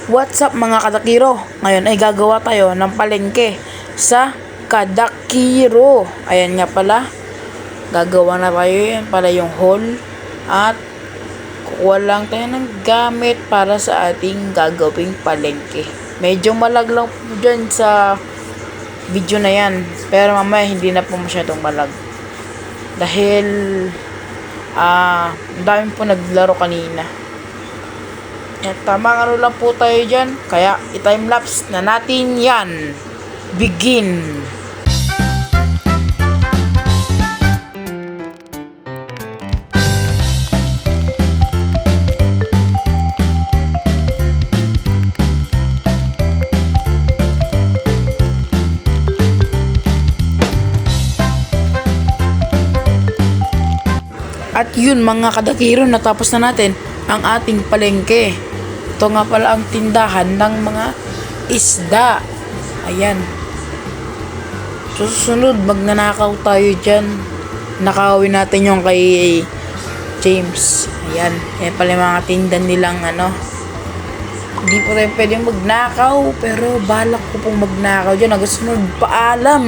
What's up mga kadakiro? Ngayon ay gagawa tayo ng palengke sa Kadakiro. Ayan nga pala, gagawa na tayo, yan pala yung hall. At kukuha lang tayo ng gamit para sa ating gagawing palengke. Medyo malag lang po dyan sa video na yan, pero mamaya hindi na po masyadong malag. Dahil dami po naglaro kanina. At tamang ano lang po tayo dyan. Kaya i-timelapse na natin yan. Begin! At yun mga kadakiro, natapos na natin ang ating palengke. Ito nga pala ang tindahan ng mga isda. Ayan. Susunod, magnanakaw tayo dyan. Nakawin natin yung kay James. Ayan. Ayan pala yung mga tinda nilang Hindi po tayo pwedeng magnakaw. Pero balak ko pong magnakaw dyan. Nagasunod, paalam!